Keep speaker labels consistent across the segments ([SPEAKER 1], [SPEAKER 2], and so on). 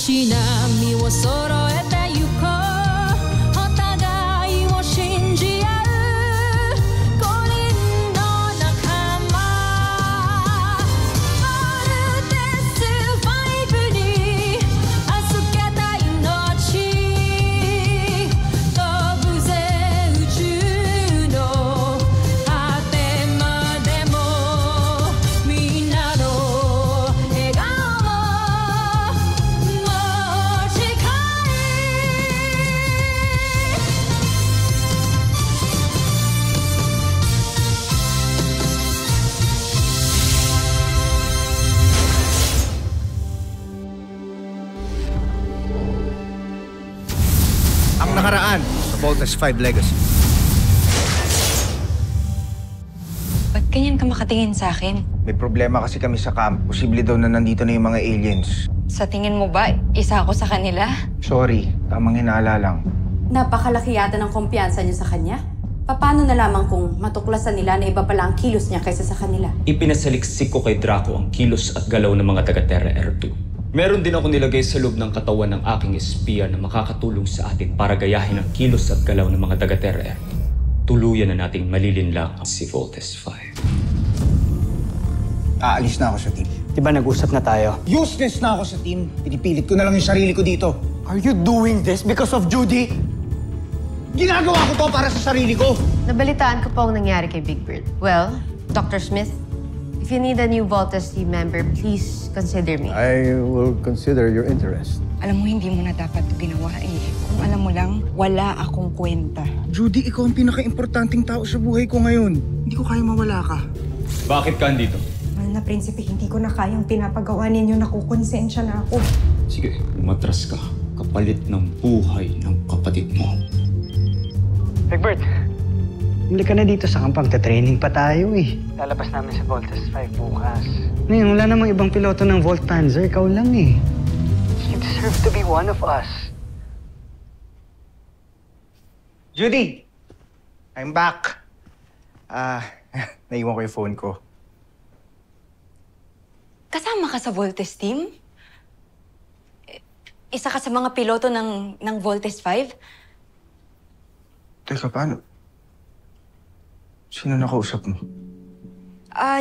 [SPEAKER 1] し波を揃えてゆこうお互いを信じ合う五輪の仲間ボルテス5に預けた命飛ぶぜ宇宙の果てまでもみんなの笑顔ももう近い
[SPEAKER 2] Ang nakaraan sa Voltes 5 Legacy.
[SPEAKER 3] Ba't ganyan ka makatingin sa akin?
[SPEAKER 2] May problema kasi kami sa camp. Posible daw na nandito na yung mga aliens.
[SPEAKER 3] Sa tingin mo ba, isa ako sa kanila?
[SPEAKER 2] Sorry, tamang hinala lang.
[SPEAKER 4] Napakalaki yata ng kumpiyansa niyo sa kanya. Paano na lamang kung matuklasan nila na iba pala ang kilos niya kaysa sa kanila?
[SPEAKER 5] Ipinasaliksik ko kay Draco ang kilos at galaw ng mga taga-Terra R2. Meron din ako nilagay sa loob ng katawan ng aking espiya na makakatulong sa atin para gayahin ang kilos at galaw ng mga taga-Terra R2. Tuluyan na nating malilinlang si Voltes 5.
[SPEAKER 2] Aalis na ako sa team.
[SPEAKER 6] Diba nag-usap na tayo?
[SPEAKER 2] Useless na ako sa team. Pinipilit ko na lang yung sarili ko dito.
[SPEAKER 6] Are you doing this because of Judy?
[SPEAKER 2] Ginagawa ko to para sa sarili ko.
[SPEAKER 7] Nabalitaan ko po ang nangyari kay Big Bird. Well, Dr. Smith, if you need a new Voltes team member, please consider me.
[SPEAKER 8] I will consider your interest.
[SPEAKER 3] Alam mo, hindi mo na dapat ito ginawa eh. Kung alam mo lang, wala akong kwenta.
[SPEAKER 2] Judy, ikaw ang pinaka-importanting tao sa buhay ko ngayon. Hindi ko kaya mawala ka.
[SPEAKER 5] Bakit ka andito?
[SPEAKER 9] Mahal na prinsipe, hindi ko na kayang pinapagawa ninyo. Nakukonsensya na ako.
[SPEAKER 5] Sige, umatras ka. Kapalit ng buhay ng kapatid mo.
[SPEAKER 6] Egbert, hindi ka na dito sa kampang. Training pa tayo eh. Lalabas namin sa Voltes 5 bukas. Ngayon, wala namang ibang piloto ng Volt Panzer. Ikaw lang eh. You deserve to be one of us.
[SPEAKER 2] Judy! I'm back. Naiwan ko yung phone ko.
[SPEAKER 3] Kasama ka sa Voltes team? Isa ka sa mga piloto ng Voltes 5?
[SPEAKER 2] Teka, paano? Sino nakausap mo?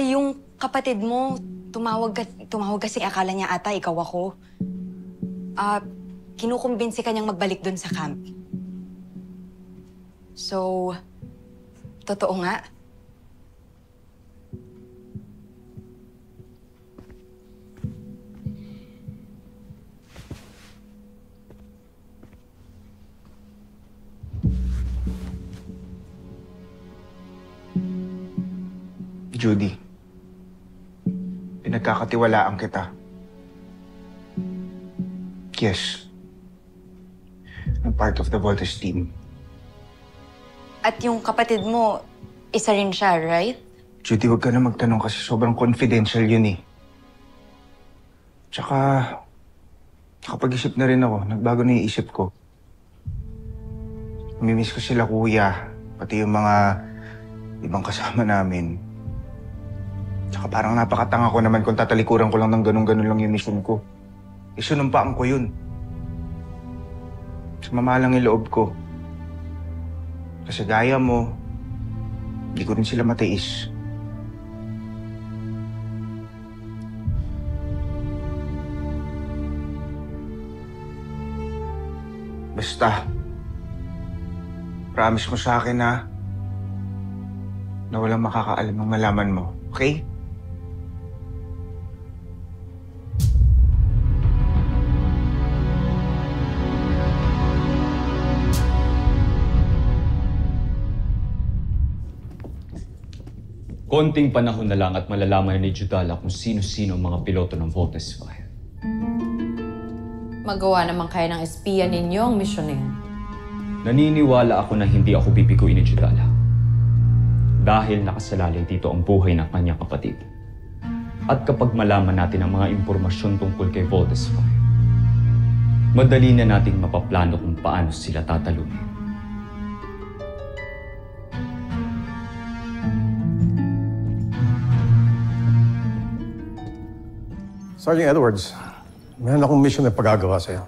[SPEAKER 3] Yung kapatid mo, tumawag kasi akala niya ata ikaw ako. Kinukumbinsi ka niyang magbalik dun sa camp. So, totoo nga.
[SPEAKER 2] Judy, pinagkakatiwalaan kita. Yes. I'm part of the Voltes team.
[SPEAKER 3] At yung kapatid mo, isa rin siya, right?
[SPEAKER 2] Judy, huwag ka na magtanong kasi sobrang confidential yun eh. Tsaka, nakapag-isip na rin ako. Nagbago na yung isip ko. Namimiss ko sila kuya, pati yung mga ibang kasama namin. Tsaka parang napakatanga ko naman kung tatalikuran ko lang ng ganun-ganun lang yung mission ko. Isunumpaan ko yun. Sumama lang yung loob ko. Kasi gaya mo, hindi ko rin sila matiis. Basta, promise mo sa akin na walang makakaalam ng malaman mo, okay?
[SPEAKER 5] Konting panahon na lang at malalaman ni Judala kung sino-sino ang mga piloto ng Voltes 5.
[SPEAKER 4] Magawa naman kayo ng espiya ninyo ang misyon na yan.
[SPEAKER 5] Naniniwala ako na hindi ako bibiguin ni Judala. Dahil nakasalalay dito ang buhay ng kanyang kapatid. At kapag malaman natin ang mga impormasyon tungkol kay Voltes 5, madali na nating mapaplano kung paano sila tatalunin.
[SPEAKER 8] Sergeant Edwards, Meron akong mission na pagagawa sa'yo.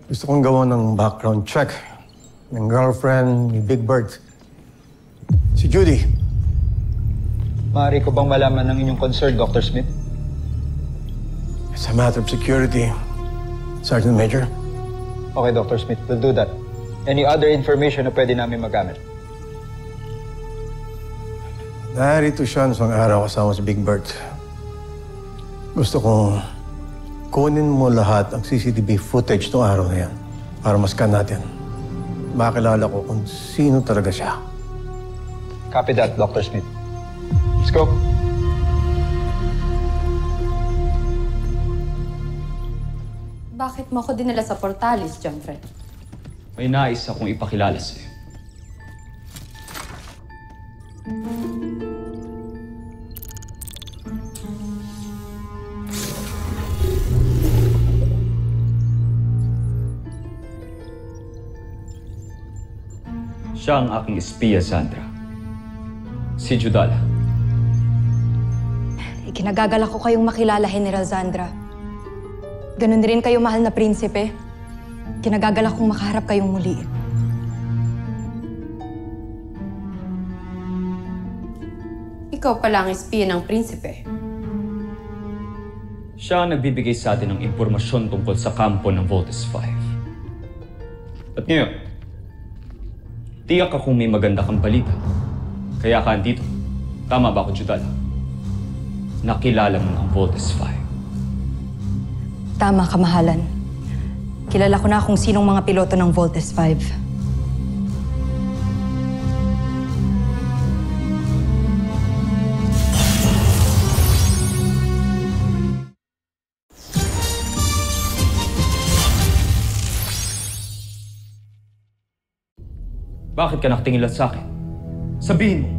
[SPEAKER 8] Gusto kong gawa ng background check ng girlfriend ni Big Bird. Si Judy.
[SPEAKER 10] Maaari ko bang malaman ng inyong concern, Dr. Smith?
[SPEAKER 8] It's a matter of security, Sergeant Major.
[SPEAKER 10] Okay, Dr. Smith, we'll do that. Any other information na pwede namin magamit?
[SPEAKER 8] Narito siya isang araw kasama si Big Bird. Gusto kong kunin mo lahat ang CCTV footage ng araw na yan para maskan natin. Makilala ko kung sino talaga siya.
[SPEAKER 10] Copy that, Dr. Smith. Let's go.
[SPEAKER 4] Bakit mo ako dinala sa Portales, John Fred?
[SPEAKER 5] May nais akong ipakilala sa'yo. Siya ang aking espiya, Sandra. Si Judala.
[SPEAKER 3] Ikinagagalak ko kayong makilala, General Sandra. Ganun rin kayo, mahal na prinsipe. Kinagagalak kong makaharap kayong muli.
[SPEAKER 4] Ikaw pala ang espiya ng prinsipe.
[SPEAKER 5] Siya ang nagbibigay sa atin ng impormasyon tungkol sa kampo ng Voltes 5. At ngayon, tiyak akong may maganda kang balita. Kaya ka andito. Tama ba ako, Judala? Nakilala mo ang Voltes 5.
[SPEAKER 3] Tama, kamahalan. Kilala ko na kung sinong mga piloto ng Voltes 5.
[SPEAKER 5] Bakit ka nakatingin lang sa akin? Sabihin mo,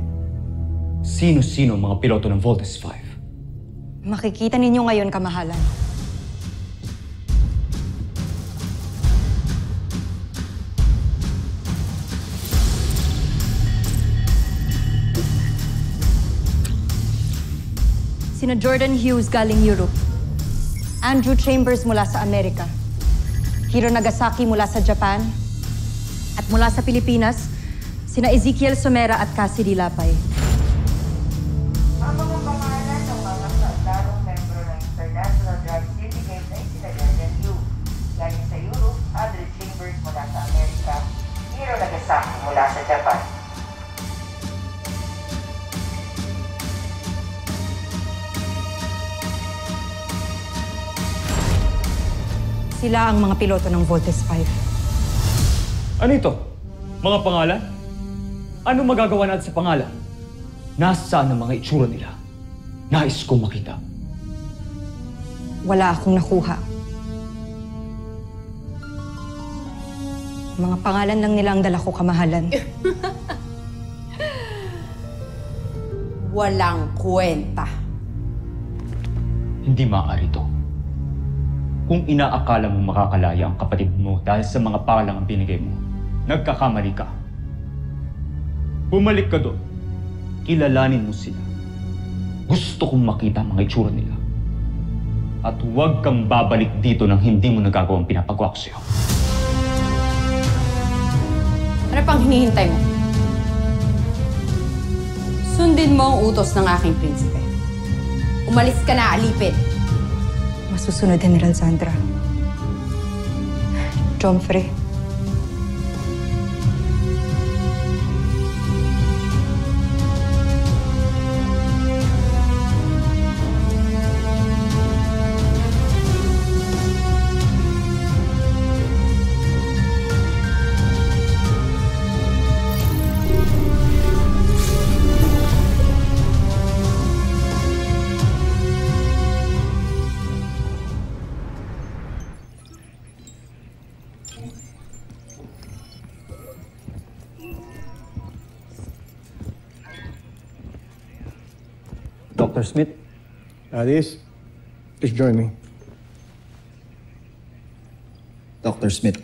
[SPEAKER 5] sino-sino ang mga piloto ng Voltes 5?
[SPEAKER 3] Makikita ninyo ngayon, kamahalan. Sina Jordan Hughes galing Europe, Andrew Chambers mula sa Amerika, Hiro Nagasaki mula sa Japan, at mula sa Pilipinas, sina Ezekiel Somera at Cassidy Lapay.
[SPEAKER 11] Ang mga pangalan ng mga kaatlarong membro ng International Drug Syndicate ay sina Jordan Hughes, galing sa Europe, Andrew Chambers mula sa Amerika, Hiro Nagasaki mula sa Japan.
[SPEAKER 3] Sila ang mga piloto ng Voltes 5.
[SPEAKER 5] Ano ito? Mga pangalan? Ano magagawa natin sa pangalan? Nasaan ang mga itsura nila? Nais kong makita.
[SPEAKER 3] Wala akong nakuha. Mga pangalan lang nila ang dala ko, kamahalan.
[SPEAKER 4] Walang kwenta.
[SPEAKER 5] Hindi maaari ito. Kung inaakala mong makakalaya ang kapatid mo dahil sa mga palang ang binigay mo, nagkakamali ka. Bumalik ka doon. Kilalanin mo sila. Gusto kong makita ang mga itsura nila. At huwag kang babalik dito nang hindi mo nagagawang pinapagawa ko sa'yo.
[SPEAKER 4] Ano pang hinihintay mo? Sundin mo ang utos ng aking prinsipe. Umalis ka na, alipin.
[SPEAKER 3] Masusunod, General Sandra. Jomfrey.
[SPEAKER 10] Dr. Smith?
[SPEAKER 8] Alice, please join me.
[SPEAKER 10] Dr. Smith,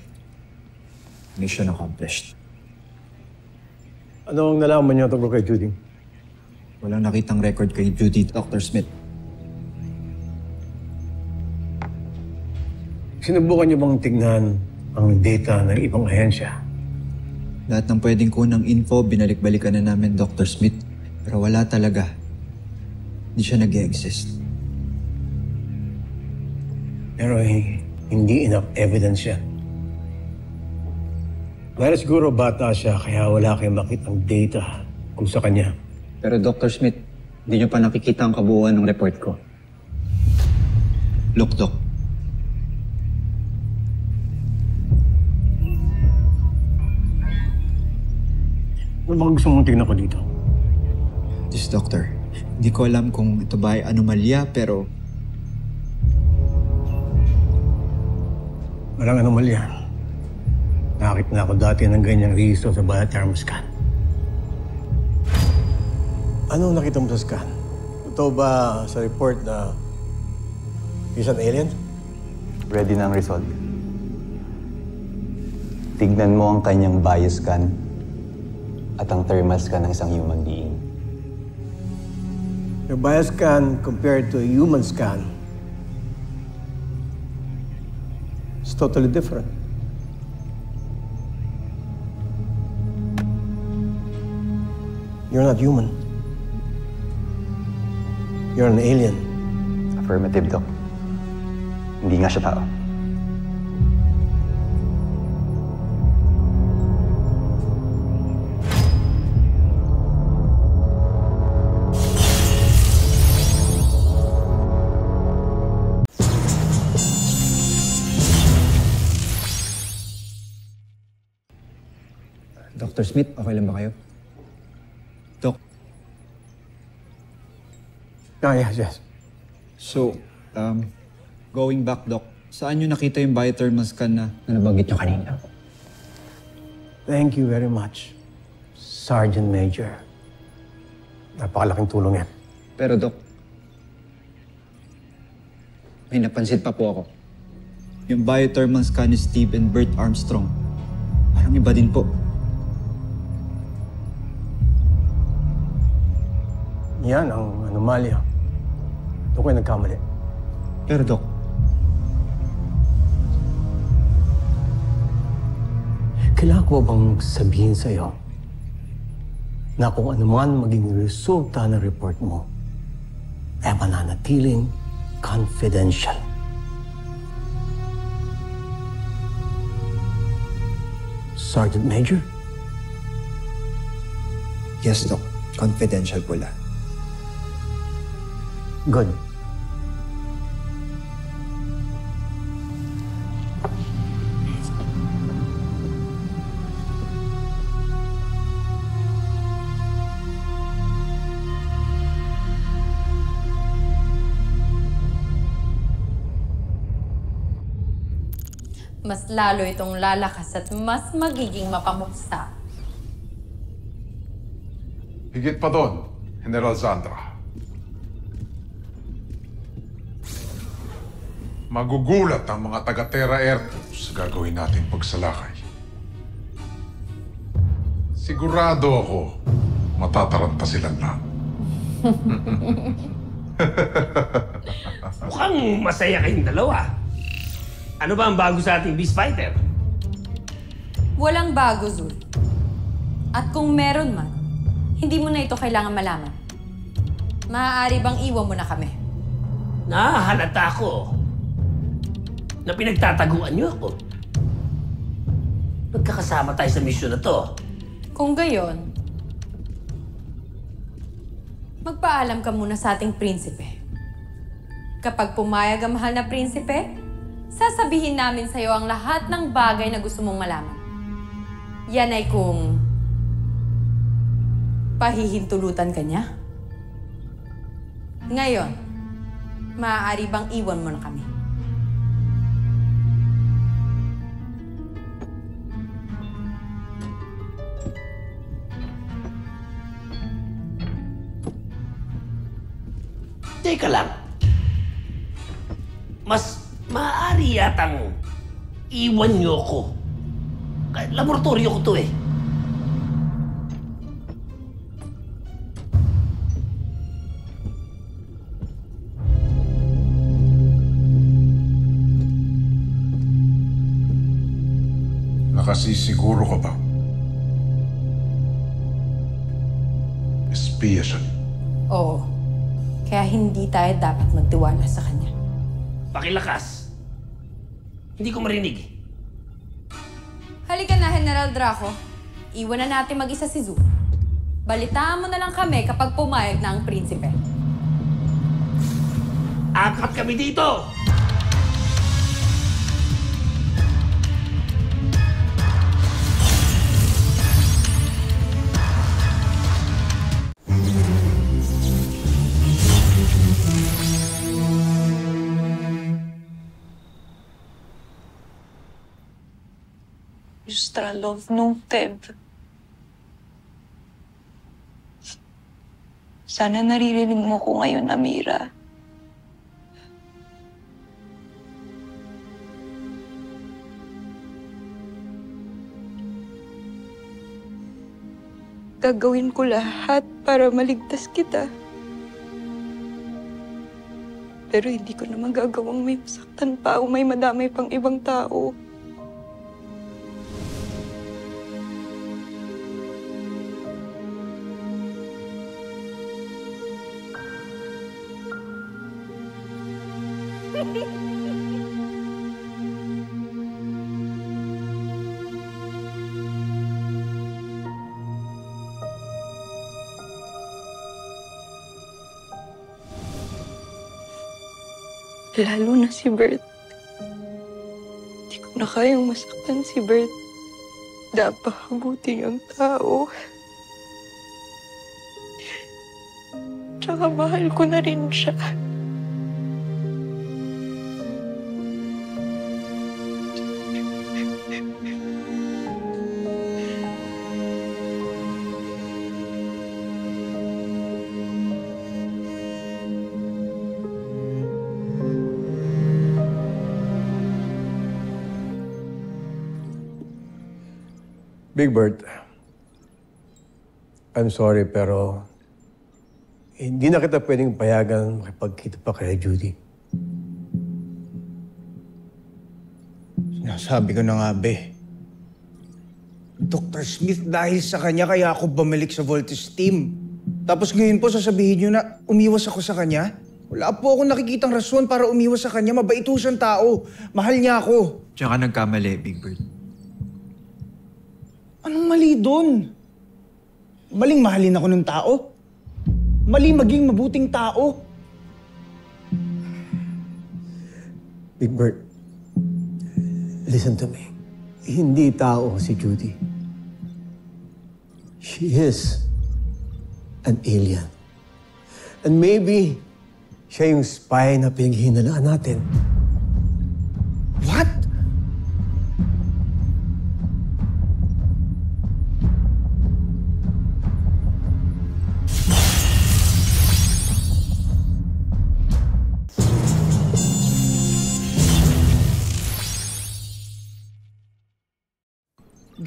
[SPEAKER 10] mission accomplished.
[SPEAKER 8] Ano ang nalaman niyo tungkol kay Judy?
[SPEAKER 10] Walang nakitang record kay Judy, Dr. Smith.
[SPEAKER 8] Sinubukan niyo bang tignan ang data ng ibang ahensya?
[SPEAKER 12] Lahat ng pwedeng kunang info, binalik-balikan na namin, Dr. Smith. Pero wala talaga. Hindi siya nag-exist.
[SPEAKER 8] Pero hindi enough evidence yan. Dahil siguro bata siya, kaya wala kayong makitang data kung sa kanya.
[SPEAKER 12] Pero Dr. Smith, hindi niyo pa nakikita ang kabuuan ng report ko. Look, Doc.
[SPEAKER 8] Ano bang gusto mong tignan ko dito?
[SPEAKER 12] This doctor, hindi ko alam kung ito ba ay anomalya, pero
[SPEAKER 8] Walang anomalya. Nakakita na ako dati ng ganyang rehistro sa biothermal scan. Ano nakita mo sa scan? Totoo ba sa report na he's an alien?
[SPEAKER 13] Ready na ang result. Tignan mo ang kanyang bioscan at ang thermal scan ng isang human being.
[SPEAKER 8] Your bioscan compared to a human scan is totally different. You're not human. You're an alien.
[SPEAKER 13] Affirmative, Doc. Hindi nga siya tao.
[SPEAKER 12] Dr. Smith, okay lang ba kayo? Doc.
[SPEAKER 8] Yes.
[SPEAKER 12] So, going back, Doc, saan nyo nakita yung biothermal scan na nabanggit nyo kanina?
[SPEAKER 8] Thank you very much, Sergeant Major. Napakalaking tulong yan.
[SPEAKER 12] Pero, Doc, may napansin pa po ako. Yung biothermal scan ni Steve and Bert Armstrong, parang iba din po.
[SPEAKER 8] Yan ang anomalya. Doon kayo nagkamali.
[SPEAKER 12] Pero, Doc,
[SPEAKER 8] kailangan ko bang sabihin sa'yo na kung ano man maging resulta ng report mo ay mananatiling confidential? Sergeant Major?
[SPEAKER 12] Yes, Doc. Confidential po lahat.
[SPEAKER 8] Good.
[SPEAKER 4] Mas lalo itong lalakas at mas magiging mapamuksa.
[SPEAKER 14] Higit pa doon, General Zandra. Magugulat ang mga taga-Terra Air Force sa gagawin natin pagsalakay. Sigurado ako, matataranta silang lahat.
[SPEAKER 15] Mukhang masaya kayong dalawa. Ano ba ang bago sa ating Beast Fighter?
[SPEAKER 4] Walang bago, Zul. At kung meron man, hindi mo na ito kailangan malaman. Maaari bang iwan mo na kami?
[SPEAKER 15] Nahahalata ko na pinagtataguan niyo ako. Nagkakasama tayo sa misyon na to.
[SPEAKER 4] Kung gayon, magpaalam ka muna sa ating prinsipe. Kapag pumayag ang mahal na prinsipe, sasabihin namin sa'yo ang lahat ng bagay na gusto mong malaman. Yan ay kung pahihintulutan ka niya. Ngayon, maaari bang iwan mo na kami?
[SPEAKER 15] Teka lang. Mas maaari yatang iwan niyo ko. Kahit laboratorio ko to eh.
[SPEAKER 14] Nakasisiguro ka ba? Espiya siya.
[SPEAKER 4] Oo. Kaya hindi tayo dapat magtiwala sa kanya.
[SPEAKER 15] Pakilakas. Hindi ko marinig.
[SPEAKER 4] Halika na, General Draco. Iwan na natin mag-isa si Zu. Balitaan mo na lang kami kapag pumayag na ang prinsipe.
[SPEAKER 15] Akat kami dito!
[SPEAKER 16] Justralov nung Teb. Sana naririnig mo ko ngayon, Amira. Gagawin ko lahat para maligtas kita. Pero hindi ko naman gagawang may masaktan pa o may madamay pang ibang tao. Lalo na si Bert. Hindi ko na kayang masaktan si Bert. Napakabuti niyang tao. Tsaka mahal ko na rin siya.
[SPEAKER 8] Big Bert, I'm sorry pero hindi na kita pwedeng payagan makipagkita pa kay Judy.
[SPEAKER 2] Sinasabi ko na nga, be. Dr. Smith, dahil sa kanya kaya ako bumalik sa Voltes team. Tapos ngayon po sasabihin niyo na umiwas ako sa kanya? Wala po akong nakikitang rason para umiwas sa kanya. Mabait po siyang tao. Mahal niya ako.
[SPEAKER 12] Tsaka nagkamali, Big Bird.
[SPEAKER 2] Anong mali doon? Maling mahalin ako ng tao? Mali maging mabuting tao?
[SPEAKER 8] Big Bird, listen to me. Hindi tao si Judy. She is an alien. And maybe siya yung spy na pinaghihinalaan natin.
[SPEAKER 2] What?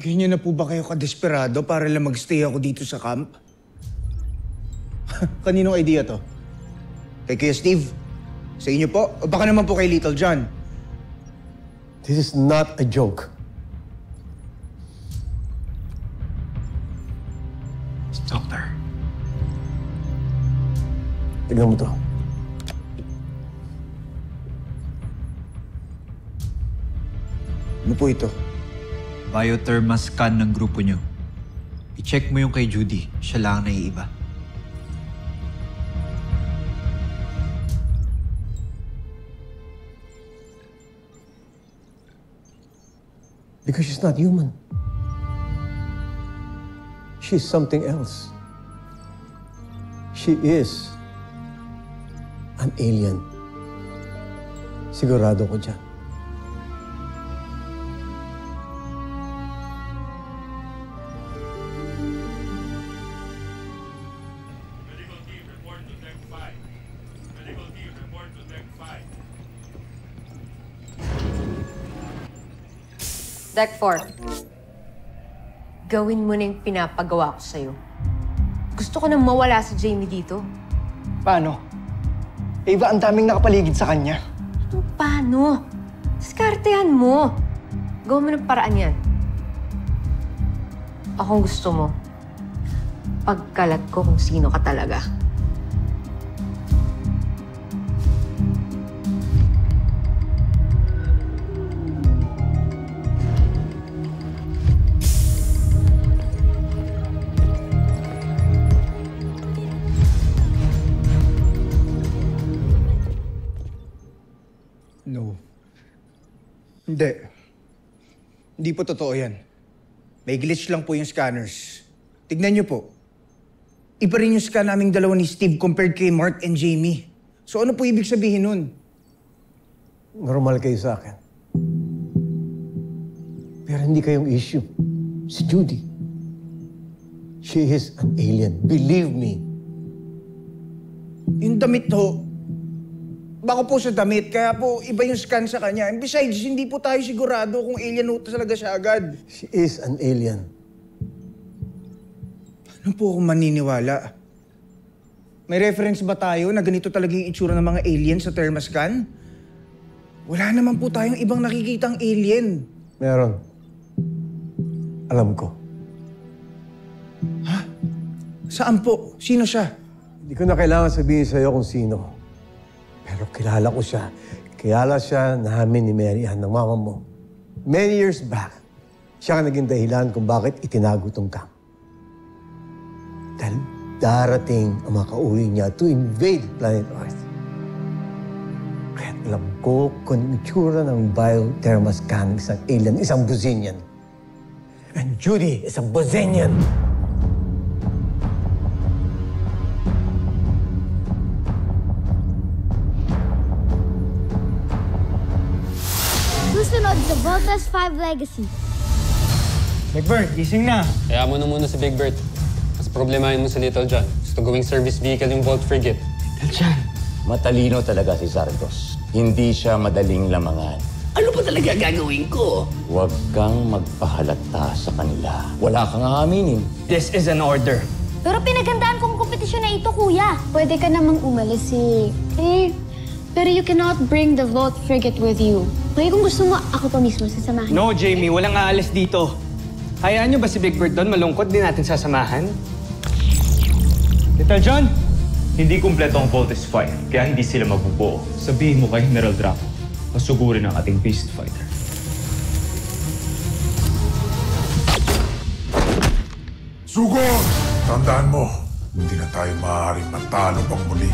[SPEAKER 2] Ganyan na po ba kayo kadesperado para lang magstay ako dito sa camp? Kaninong idea to? Kay Kuya Steve? Sa inyo po? O baka naman po kay Little John?
[SPEAKER 8] This is not a joke.
[SPEAKER 12] Doctor.
[SPEAKER 8] Tignan mo to.
[SPEAKER 2] Ano po ito?
[SPEAKER 12] Biothermal scan ng grupo nyo. I-check mo yung kay Judy. Siya lang ang naiiba.
[SPEAKER 8] Because she's not human. She's something else. She is an alien. Sigurado ko dyan.
[SPEAKER 7] Deck 4. Gawin mo na yung pinapagawa ko sa'yo. Gusto ko nang mawala si Jamie dito.
[SPEAKER 6] Paano? Eva, ang daming nakapaligid sa kanya.
[SPEAKER 7] Paano? Diskartehan mo. Gawin mo ng paraan yan. Akong gusto mo, pagkalat ko kung sino ka talaga.
[SPEAKER 2] No. Hindi. Hindi po totoo yan. May glitch lang po yung scanners. Tignan niyo po. Iba rin yung scan naming dalawa ni Steve compared kay Mark and Jamie. So ano po ibig sabihin nun?
[SPEAKER 8] Normal kayo sa akin. Pero hindi kayong issue. Si Judy. She is an alien. Believe me.
[SPEAKER 2] Yung damit ho, bako po sa damit, kaya po iba yung scan sa kanya. And besides, hindi po tayo sigurado kung alien ho talaga siya agad.
[SPEAKER 8] She is an alien.
[SPEAKER 2] Paano po akong maniniwala? May reference ba tayo na ganito talaga yung itsura ng mga alien sa thermoscan? Wala naman po tayong ibang nakikitang alien.
[SPEAKER 8] Meron. Alam ko.
[SPEAKER 2] Ha? Saan po? Sino siya?
[SPEAKER 8] Hindi ko na kailangan sabihin sa'yo kung sino. Pero kilala ko siya. Kilala siya namin ni Mary Ann, ng mama mo. Many years back, siya ang naging dahilan kung bakit itinago itong camp. Dahil darating ang mga kauwi niya to invade planet Earth. Kaya alam ko kung yung itsura ng biothermoscan ng isang alien, isang Bozenian. And Judy is a Bozenian.
[SPEAKER 17] Susunod sa Voltas 5 Legacy.
[SPEAKER 6] Big Bird, gising na.
[SPEAKER 18] Kaya mo na muna si Big Bird. Mas problemahin mo si Little John. Gusto gawing service vehicle yung Volt Frigate.
[SPEAKER 6] Little John.
[SPEAKER 19] Matalino talaga si Zardos. Hindi siya madaling lamangan.
[SPEAKER 15] Ano pa talaga gagawin ko?
[SPEAKER 19] Huwag kang magpahalata sa kanila. Wala kang aaminin.
[SPEAKER 6] This is an order.
[SPEAKER 17] Pero pinagandaan kong kompetisyon na ito, kuya. Pwede ka namang umalis pero you cannot bring the Volt Frigate with you. Kaya kung gusto mo, ako pa mismo sasamahan.
[SPEAKER 6] No, Jamie. Walang aalis dito. Hayaan niyo ba si Big Bird doon? Malungkot din natin sasamahan. Little John?
[SPEAKER 5] Hindi kumpleto ang Voltes 5, kaya hindi sila mabubuo. Sabihin mo kay General Draco, pasugurin ang ating beast fighter.
[SPEAKER 14] Sugod! Tandaan mo, hindi na tayo maaaring matalo pang muli.